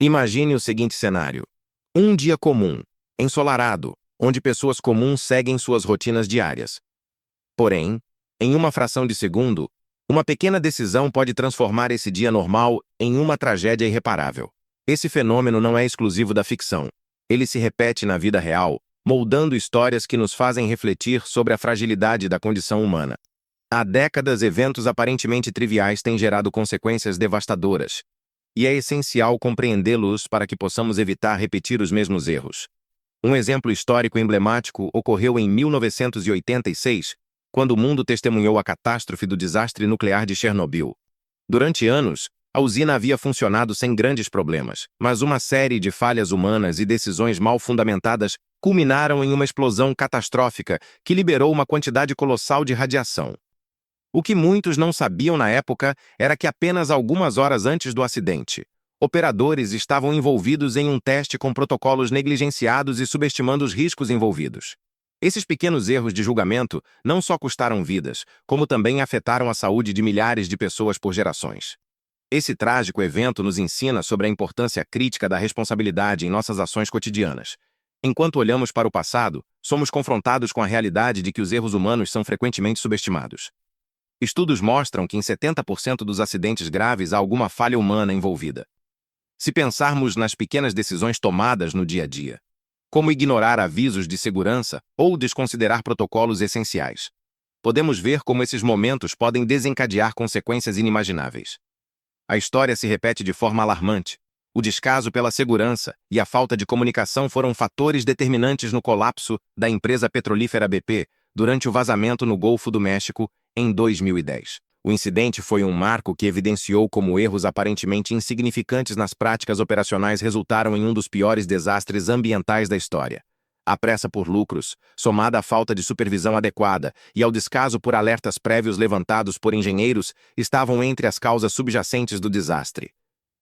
Imagine o seguinte cenário. Um dia comum, ensolarado, onde pessoas comuns seguem suas rotinas diárias. Porém, em uma fração de segundo, uma pequena decisão pode transformar esse dia normal em uma tragédia irreparável. Esse fenômeno não é exclusivo da ficção. Ele se repete na vida real, moldando histórias que nos fazem refletir sobre a fragilidade da condição humana. Há décadas, eventos aparentemente triviais têm gerado consequências devastadoras, e é essencial compreendê-los para que possamos evitar repetir os mesmos erros. Um exemplo histórico emblemático ocorreu em 1986, quando o mundo testemunhou a catástrofe do desastre nuclear de Chernobyl. Durante anos, a usina havia funcionado sem grandes problemas, mas uma série de falhas humanas e decisões mal fundamentadas culminaram em uma explosão catastrófica que liberou uma quantidade colossal de radiação. O que muitos não sabiam na época era que apenas algumas horas antes do acidente, operadores estavam envolvidos em um teste com protocolos negligenciados e subestimando os riscos envolvidos. Esses pequenos erros de julgamento não só custaram vidas, como também afetaram a saúde de milhares de pessoas por gerações. Esse trágico evento nos ensina sobre a importância crítica da responsabilidade em nossas ações cotidianas. Enquanto olhamos para o passado, somos confrontados com a realidade de que os erros humanos são frequentemente subestimados. Estudos mostram que em 70% dos acidentes graves há alguma falha humana envolvida. Se pensarmos nas pequenas decisões tomadas no dia a dia, como ignorar avisos de segurança ou desconsiderar protocolos essenciais, podemos ver como esses momentos podem desencadear consequências inimagináveis. A história se repete de forma alarmante. O descaso pela segurança e a falta de comunicação foram fatores determinantes no colapso da empresa petrolífera BP durante o vazamento no Golfo do México em 2010. O incidente foi um marco que evidenciou como erros aparentemente insignificantes nas práticas operacionais resultaram em um dos piores desastres ambientais da história. A pressa por lucros, somada à falta de supervisão adequada e ao descaso por alertas prévios levantados por engenheiros, estavam entre as causas subjacentes do desastre.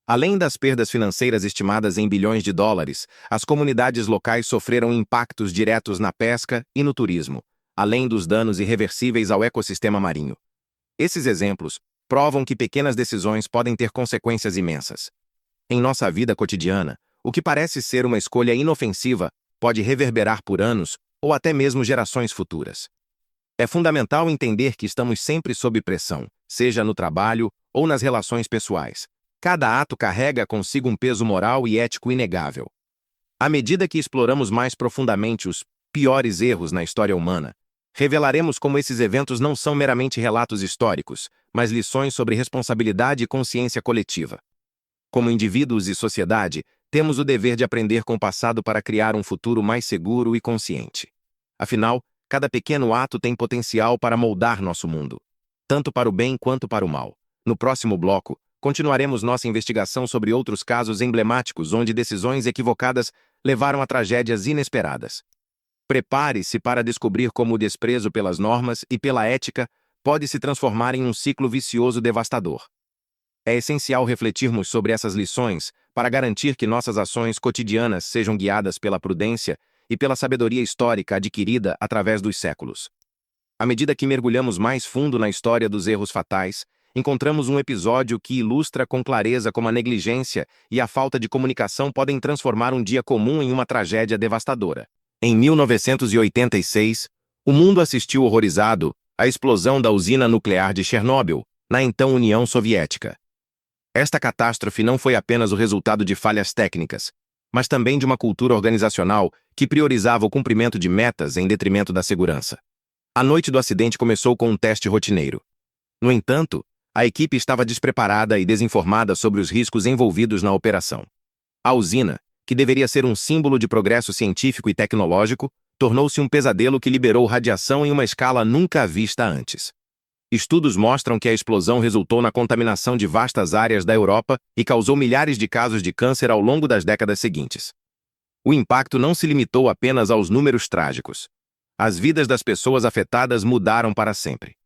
Além das perdas financeiras estimadas em bilhões de dólares, as comunidades locais sofreram impactos diretos na pesca e no turismo, além dos danos irreversíveis ao ecossistema marinho. Esses exemplos provam que pequenas decisões podem ter consequências imensas. Em nossa vida cotidiana, o que parece ser uma escolha inofensiva pode reverberar por anos ou até mesmo gerações futuras. É fundamental entender que estamos sempre sob pressão, seja no trabalho ou nas relações pessoais. Cada ato carrega consigo um peso moral e ético inegável. À medida que exploramos mais profundamente os piores erros na história humana, revelaremos como esses eventos não são meramente relatos históricos, mas lições sobre responsabilidade e consciência coletiva. Como indivíduos e sociedade, temos o dever de aprender com o passado para criar um futuro mais seguro e consciente. Afinal, cada pequeno ato tem potencial para moldar nosso mundo, tanto para o bem quanto para o mal. No próximo bloco, continuaremos nossa investigação sobre outros casos emblemáticos onde decisões equivocadas levaram a tragédias inesperadas. Prepare-se para descobrir como o desprezo pelas normas e pela ética pode se transformar em um ciclo vicioso devastador. É essencial refletirmos sobre essas lições para garantir que nossas ações cotidianas sejam guiadas pela prudência e pela sabedoria histórica adquirida através dos séculos. À medida que mergulhamos mais fundo na história dos erros fatais, encontramos um episódio que ilustra com clareza como a negligência e a falta de comunicação podem transformar um dia comum em uma tragédia devastadora. Em 1986, o mundo assistiu horrorizado à explosão da usina nuclear de Chernobyl, na então União Soviética. Esta catástrofe não foi apenas o resultado de falhas técnicas, mas também de uma cultura organizacional que priorizava o cumprimento de metas em detrimento da segurança. A noite do acidente começou com um teste rotineiro. No entanto, a equipe estava despreparada e desinformada sobre os riscos envolvidos na operação. A usina, que deveria ser um símbolo de progresso científico e tecnológico, tornou-se um pesadelo que liberou radiação em uma escala nunca vista antes. Estudos mostram que a explosão resultou na contaminação de vastas áreas da Europa e causou milhares de casos de câncer ao longo das décadas seguintes. O impacto não se limitou apenas aos números trágicos. As vidas das pessoas afetadas mudaram para sempre.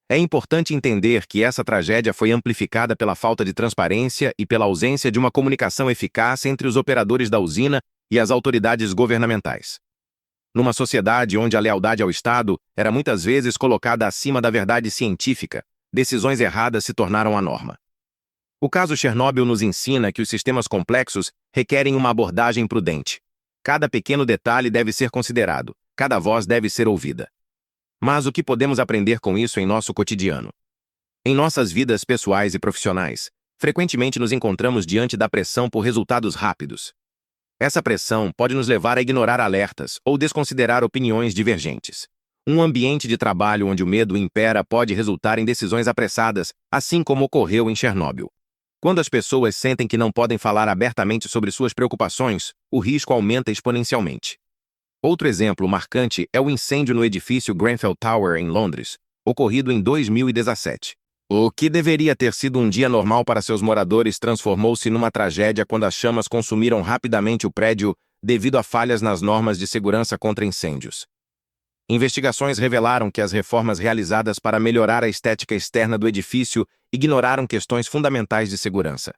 É importante entender que essa tragédia foi amplificada pela falta de transparência e pela ausência de uma comunicação eficaz entre os operadores da usina e as autoridades governamentais. Numa sociedade onde a lealdade ao Estado era muitas vezes colocada acima da verdade científica, decisões erradas se tornaram a norma. O caso Chernobyl nos ensina que os sistemas complexos requerem uma abordagem prudente. Cada pequeno detalhe deve ser considerado, cada voz deve ser ouvida. Mas o que podemos aprender com isso em nosso cotidiano? Em nossas vidas pessoais e profissionais, frequentemente nos encontramos diante da pressão por resultados rápidos. Essa pressão pode nos levar a ignorar alertas ou desconsiderar opiniões divergentes. Um ambiente de trabalho onde o medo impera pode resultar em decisões apressadas, assim como ocorreu em Chernobyl. Quando as pessoas sentem que não podem falar abertamente sobre suas preocupações, o risco aumenta exponencialmente. Outro exemplo marcante é o incêndio no edifício Grenfell Tower, em Londres, ocorrido em 2017. O que deveria ter sido um dia normal para seus moradores transformou-se numa tragédia quando as chamas consumiram rapidamente o prédio devido a falhas nas normas de segurança contra incêndios. Investigações revelaram que as reformas realizadas para melhorar a estética externa do edifício ignoraram questões fundamentais de segurança.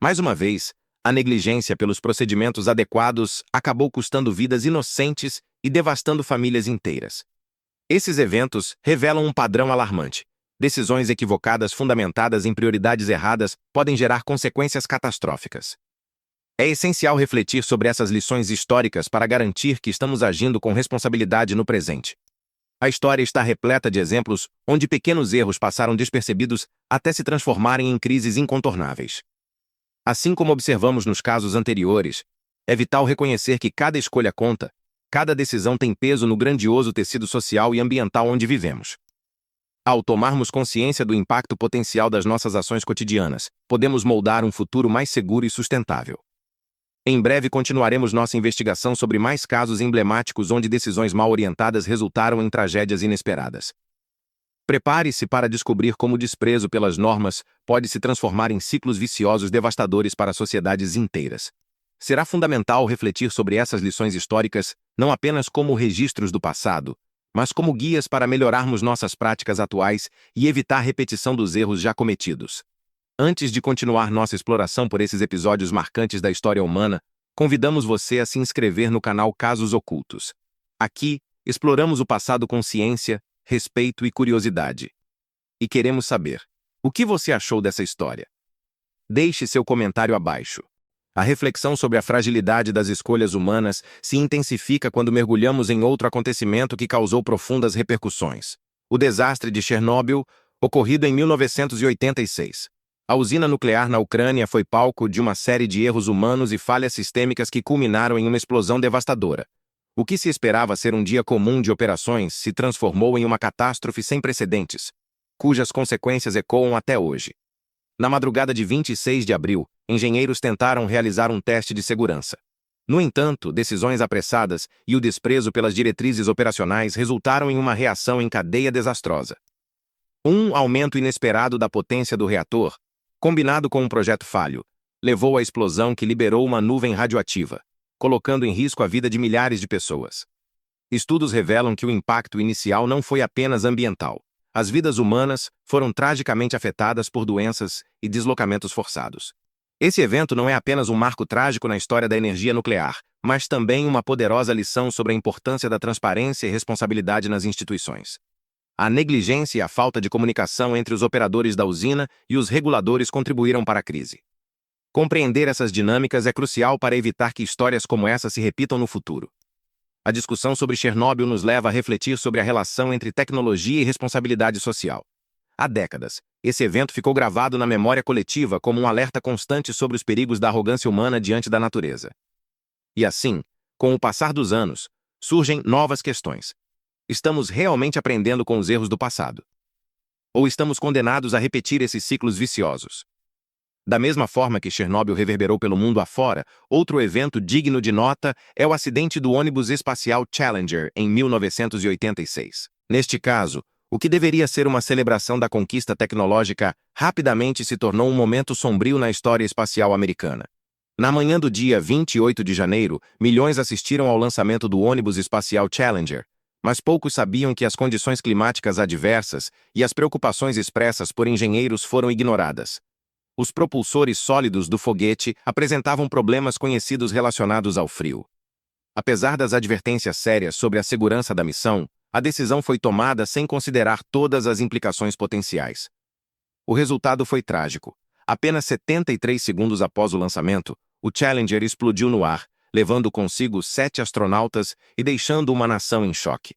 Mais uma vez, a negligência pelos procedimentos adequados acabou custando vidas inocentes e devastando famílias inteiras. Esses eventos revelam um padrão alarmante. Decisões equivocadas fundamentadas em prioridades erradas podem gerar consequências catastróficas. É essencial refletir sobre essas lições históricas para garantir que estamos agindo com responsabilidade no presente. A história está repleta de exemplos onde pequenos erros passaram despercebidos até se transformarem em crises incontornáveis. Assim como observamos nos casos anteriores, é vital reconhecer que cada escolha conta, cada decisão tem peso no grandioso tecido social e ambiental onde vivemos. Ao tomarmos consciência do impacto potencial das nossas ações cotidianas, podemos moldar um futuro mais seguro e sustentável. Em breve continuaremos nossa investigação sobre mais casos emblemáticos onde decisões mal orientadas resultaram em tragédias inesperadas. Prepare-se para descobrir como o desprezo pelas normas pode se transformar em ciclos viciosos devastadores para sociedades inteiras. Será fundamental refletir sobre essas lições históricas não apenas como registros do passado, mas como guias para melhorarmos nossas práticas atuais e evitar a repetição dos erros já cometidos. Antes de continuar nossa exploração por esses episódios marcantes da história humana, convidamos você a se inscrever no canal Casos Ocultos. Aqui, exploramos o passado com ciência, respeito e curiosidade. E queremos saber, o que você achou dessa história? Deixe seu comentário abaixo. A reflexão sobre a fragilidade das escolhas humanas se intensifica quando mergulhamos em outro acontecimento que causou profundas repercussões. O desastre de Chernobyl, ocorrido em 1986. A usina nuclear na Ucrânia foi palco de uma série de erros humanos e falhas sistêmicas que culminaram em uma explosão devastadora. O que se esperava ser um dia comum de operações se transformou em uma catástrofe sem precedentes, cujas consequências ecoam até hoje. Na madrugada de 26 de abril, engenheiros tentaram realizar um teste de segurança. No entanto, decisões apressadas e o desprezo pelas diretrizes operacionais resultaram em uma reação em cadeia desastrosa. Um aumento inesperado da potência do reator, combinado com um projeto falho, levou à explosão que liberou uma nuvem radioativa, colocando em risco a vida de milhares de pessoas. Estudos revelam que o impacto inicial não foi apenas ambiental. As vidas humanas foram tragicamente afetadas por doenças e deslocamentos forçados. Esse evento não é apenas um marco trágico na história da energia nuclear, mas também uma poderosa lição sobre a importância da transparência e responsabilidade nas instituições. A negligência e a falta de comunicação entre os operadores da usina e os reguladores contribuíram para a crise. Compreender essas dinâmicas é crucial para evitar que histórias como essa se repitam no futuro. A discussão sobre Chernobyl nos leva a refletir sobre a relação entre tecnologia e responsabilidade social. Há décadas, esse evento ficou gravado na memória coletiva como um alerta constante sobre os perigos da arrogância humana diante da natureza. E assim, com o passar dos anos, surgem novas questões. Estamos realmente aprendendo com os erros do passado? Ou estamos condenados a repetir esses ciclos viciosos? Da mesma forma que Chernobyl reverberou pelo mundo afora, outro evento digno de nota é o acidente do ônibus espacial Challenger em 1986. Neste caso, o que deveria ser uma celebração da conquista tecnológica rapidamente se tornou um momento sombrio na história espacial americana. Na manhã do dia 28 de janeiro, milhões assistiram ao lançamento do ônibus espacial Challenger, mas poucos sabiam que as condições climáticas adversas e as preocupações expressas por engenheiros foram ignoradas. Os propulsores sólidos do foguete apresentavam problemas conhecidos relacionados ao frio. Apesar das advertências sérias sobre a segurança da missão, a decisão foi tomada sem considerar todas as implicações potenciais. O resultado foi trágico. Apenas 73 segundos após o lançamento, o Challenger explodiu no ar, levando consigo 7 astronautas e deixando uma nação em choque.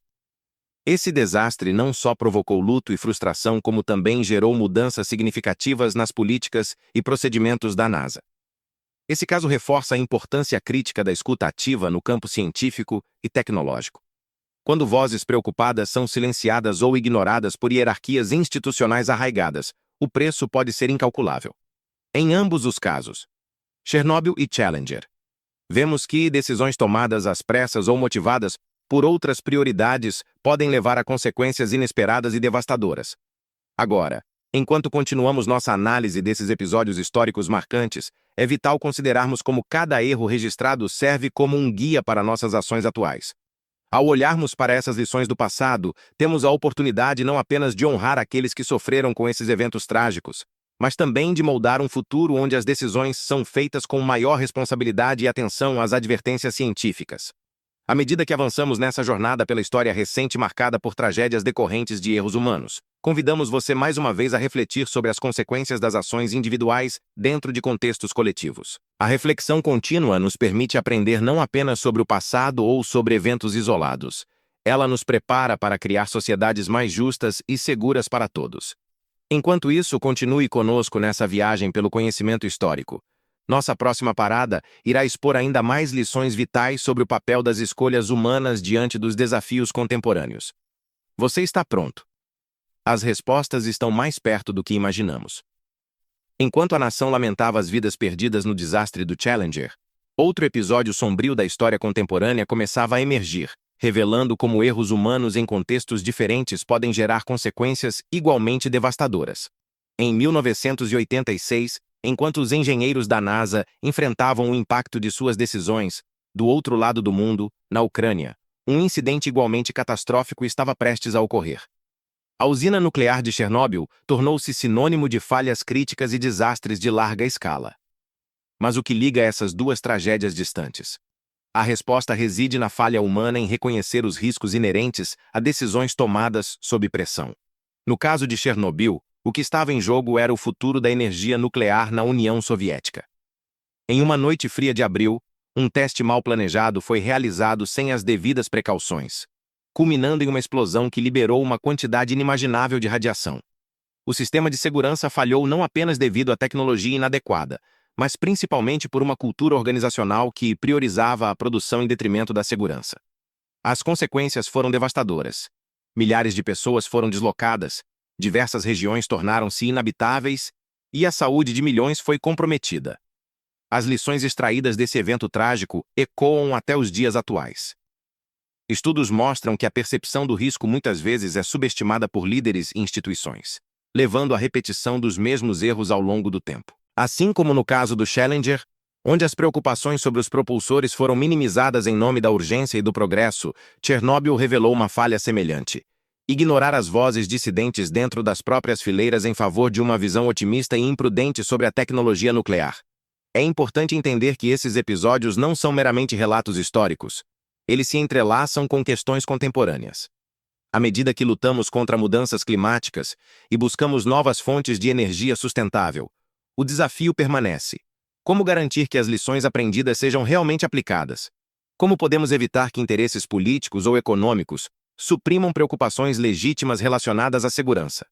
Esse desastre não só provocou luto e frustração, como também gerou mudanças significativas nas políticas e procedimentos da NASA. Esse caso reforça a importância crítica da escuta ativa no campo científico e tecnológico. Quando vozes preocupadas são silenciadas ou ignoradas por hierarquias institucionais arraigadas, o preço pode ser incalculável. Em ambos os casos, Chernobyl e Challenger, vemos que decisões tomadas às pressas ou motivadas por outras prioridades podem levar a consequências inesperadas e devastadoras. Agora, enquanto continuamos nossa análise desses episódios históricos marcantes, é vital considerarmos como cada erro registrado serve como um guia para nossas ações atuais. Ao olharmos para essas lições do passado, temos a oportunidade não apenas de honrar aqueles que sofreram com esses eventos trágicos, mas também de moldar um futuro onde as decisões são feitas com maior responsabilidade e atenção às advertências científicas. À medida que avançamos nessa jornada pela história recente marcada por tragédias decorrentes de erros humanos, convidamos você mais uma vez a refletir sobre as consequências das ações individuais dentro de contextos coletivos. A reflexão contínua nos permite aprender não apenas sobre o passado ou sobre eventos isolados. Ela nos prepara para criar sociedades mais justas e seguras para todos. Enquanto isso, continue conosco nessa viagem pelo conhecimento histórico. Nossa próxima parada irá expor ainda mais lições vitais sobre o papel das escolhas humanas diante dos desafios contemporâneos. Você está pronto? As respostas estão mais perto do que imaginamos. Enquanto a nação lamentava as vidas perdidas no desastre do Challenger, outro episódio sombrio da história contemporânea começava a emergir, revelando como erros humanos em contextos diferentes podem gerar consequências igualmente devastadoras. Em 1986, enquanto os engenheiros da NASA enfrentavam o impacto de suas decisões, do outro lado do mundo, na Ucrânia, um incidente igualmente catastrófico estava prestes a ocorrer. A usina nuclear de Chernobyl tornou-se sinônimo de falhas críticas e desastres de larga escala. Mas o que liga essas duas tragédias distantes? A resposta reside na falha humana em reconhecer os riscos inerentes a decisões tomadas sob pressão. No caso de Chernobyl, o que estava em jogo era o futuro da energia nuclear na União Soviética. Em uma noite fria de abril, um teste mal planejado foi realizado sem as devidas precauções, culminando em uma explosão que liberou uma quantidade inimaginável de radiação. O sistema de segurança falhou não apenas devido à tecnologia inadequada, mas principalmente por uma cultura organizacional que priorizava a produção em detrimento da segurança. As consequências foram devastadoras. Milhares de pessoas foram deslocadas, diversas regiões tornaram-se inabitáveis e a saúde de milhões foi comprometida. As lições extraídas desse evento trágico ecoam até os dias atuais. Estudos mostram que a percepção do risco muitas vezes é subestimada por líderes e instituições, levando à repetição dos mesmos erros ao longo do tempo. Assim como no caso do Challenger, onde as preocupações sobre os propulsores foram minimizadas em nome da urgência e do progresso, Chernobyl revelou uma falha semelhante. Ignorar as vozes dissidentes dentro das próprias fileiras em favor de uma visão otimista e imprudente sobre a tecnologia nuclear. É importante entender que esses episódios não são meramente relatos históricos. Eles se entrelaçam com questões contemporâneas. À medida que lutamos contra mudanças climáticas e buscamos novas fontes de energia sustentável, o desafio permanece. Como garantir que as lições aprendidas sejam realmente aplicadas? Como podemos evitar que interesses políticos ou econômicos suprimam preocupações legítimas relacionadas à segurança?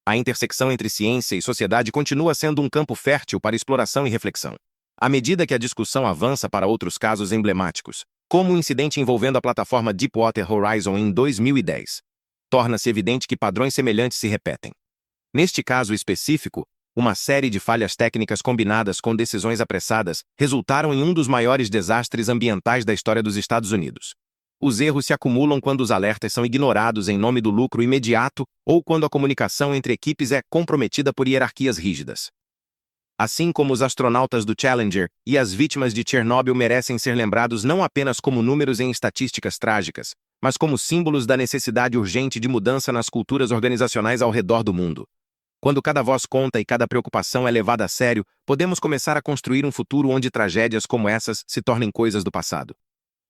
A intersecção entre ciência e sociedade continua sendo um campo fértil para exploração e reflexão. À medida que a discussão avança para outros casos emblemáticos, como o incidente envolvendo a plataforma Deepwater Horizon em 2010, torna-se evidente que padrões semelhantes se repetem. Neste caso específico, uma série de falhas técnicas combinadas com decisões apressadas resultaram em um dos maiores desastres ambientais da história dos Estados Unidos. Os erros se acumulam quando os alertas são ignorados em nome do lucro imediato ou quando a comunicação entre equipes é comprometida por hierarquias rígidas. Assim como os astronautas do Challenger e as vítimas de Chernobyl merecem ser lembrados não apenas como números em estatísticas trágicas, mas como símbolos da necessidade urgente de mudança nas culturas organizacionais ao redor do mundo. Quando cada voz conta e cada preocupação é levada a sério, podemos começar a construir um futuro onde tragédias como essas se tornem coisas do passado.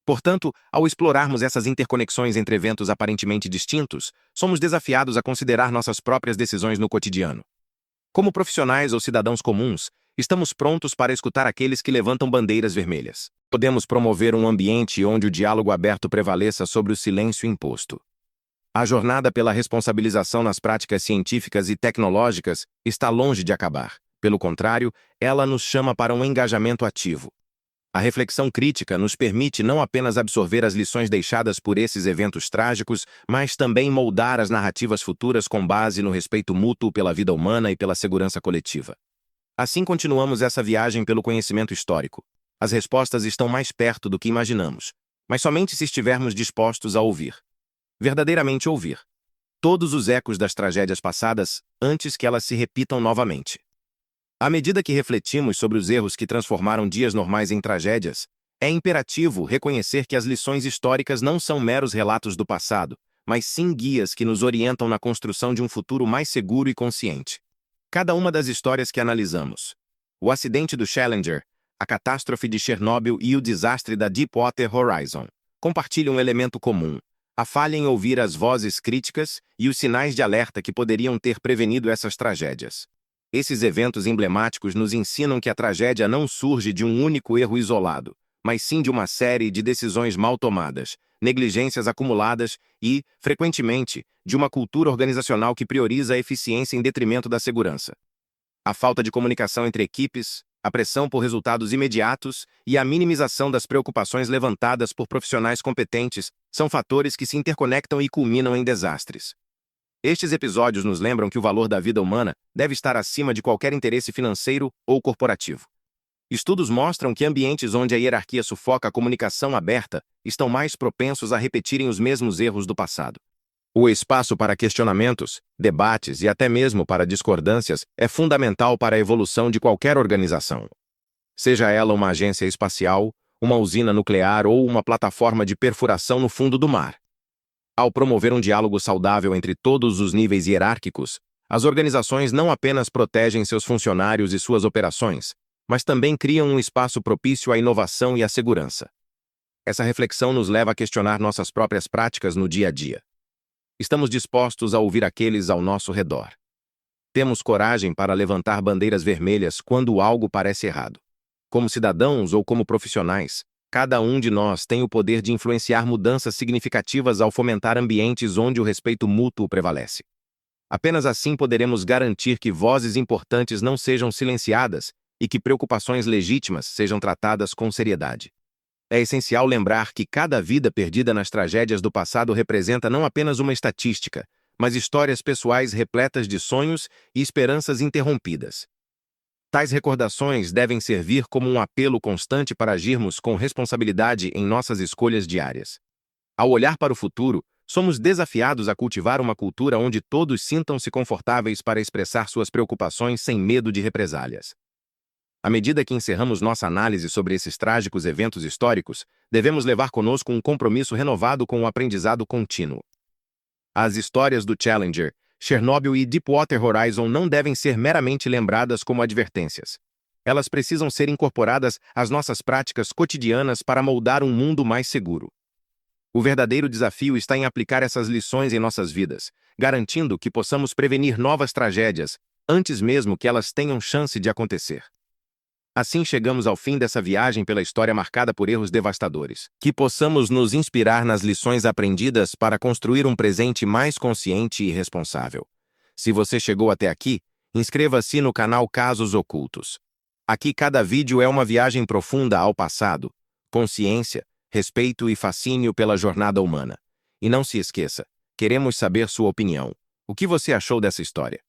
Portanto, ao explorarmos essas interconexões entre eventos aparentemente distintos, somos desafiados a considerar nossas próprias decisões no cotidiano. Como profissionais ou cidadãos comuns, estamos prontos para escutar aqueles que levantam bandeiras vermelhas. Podemos promover um ambiente onde o diálogo aberto prevaleça sobre o silêncio imposto. A jornada pela responsabilização nas práticas científicas e tecnológicas está longe de acabar. Pelo contrário, ela nos chama para um engajamento ativo. A reflexão crítica nos permite não apenas absorver as lições deixadas por esses eventos trágicos, mas também moldar as narrativas futuras com base no respeito mútuo pela vida humana e pela segurança coletiva. Assim continuamos essa viagem pelo conhecimento histórico. As respostas estão mais perto do que imaginamos, mas somente se estivermos dispostos a ouvir. Verdadeiramente ouvir todos os ecos das tragédias passadas antes que elas se repitam novamente. À medida que refletimos sobre os erros que transformaram dias normais em tragédias, é imperativo reconhecer que as lições históricas não são meros relatos do passado, mas sim guias que nos orientam na construção de um futuro mais seguro e consciente. Cada uma das histórias que analisamos, o acidente do Challenger, a catástrofe de Chernobyl e o desastre da Deepwater Horizon, compartilham um elemento comum: a falha em ouvir as vozes críticas e os sinais de alerta que poderiam ter prevenido essas tragédias. Esses eventos emblemáticos nos ensinam que a tragédia não surge de um único erro isolado, mas sim de uma série de decisões mal tomadas, negligências acumuladas e, frequentemente, de uma cultura organizacional que prioriza a eficiência em detrimento da segurança. A falta de comunicação entre equipes, a pressão por resultados imediatos e a minimização das preocupações levantadas por profissionais competentes são fatores que se interconectam e culminam em desastres. Estes episódios nos lembram que o valor da vida humana deve estar acima de qualquer interesse financeiro ou corporativo. Estudos mostram que ambientes onde a hierarquia sufoca a comunicação aberta estão mais propensos a repetirem os mesmos erros do passado. O espaço para questionamentos, debates e até mesmo para discordâncias é fundamental para a evolução de qualquer organização. Seja ela uma agência espacial, uma usina nuclear ou uma plataforma de perfuração no fundo do mar. Ao promover um diálogo saudável entre todos os níveis hierárquicos, as organizações não apenas protegem seus funcionários e suas operações, mas também criam um espaço propício à inovação e à segurança. Essa reflexão nos leva a questionar nossas próprias práticas no dia a dia. Estamos dispostos a ouvir aqueles ao nosso redor. Temos coragem para levantar bandeiras vermelhas quando algo parece errado. Como cidadãos ou como profissionais, cada um de nós tem o poder de influenciar mudanças significativas ao fomentar ambientes onde o respeito mútuo prevalece. Apenas assim poderemos garantir que vozes importantes não sejam silenciadas e que preocupações legítimas sejam tratadas com seriedade. É essencial lembrar que cada vida perdida nas tragédias do passado representa não apenas uma estatística, mas histórias pessoais repletas de sonhos e esperanças interrompidas. Tais recordações devem servir como um apelo constante para agirmos com responsabilidade em nossas escolhas diárias. Ao olhar para o futuro, somos desafiados a cultivar uma cultura onde todos sintam-se confortáveis para expressar suas preocupações sem medo de represálias. À medida que encerramos nossa análise sobre esses trágicos eventos históricos, devemos levar conosco um compromisso renovado com o aprendizado contínuo. As histórias do Challenger, Chernobyl e Deepwater Horizon não devem ser meramente lembradas como advertências. Elas precisam ser incorporadas às nossas práticas cotidianas para moldar um mundo mais seguro. O verdadeiro desafio está em aplicar essas lições em nossas vidas, garantindo que possamos prevenir novas tragédias, antes mesmo que elas tenham chance de acontecer. Assim chegamos ao fim dessa viagem pela história marcada por erros devastadores. Que possamos nos inspirar nas lições aprendidas para construir um presente mais consciente e responsável. Se você chegou até aqui, inscreva-se no canal Casos Ocultos. Aqui cada vídeo é uma viagem profunda ao passado, consciência, respeito e fascínio pela jornada humana. E não se esqueça, queremos saber sua opinião. O que você achou dessa história?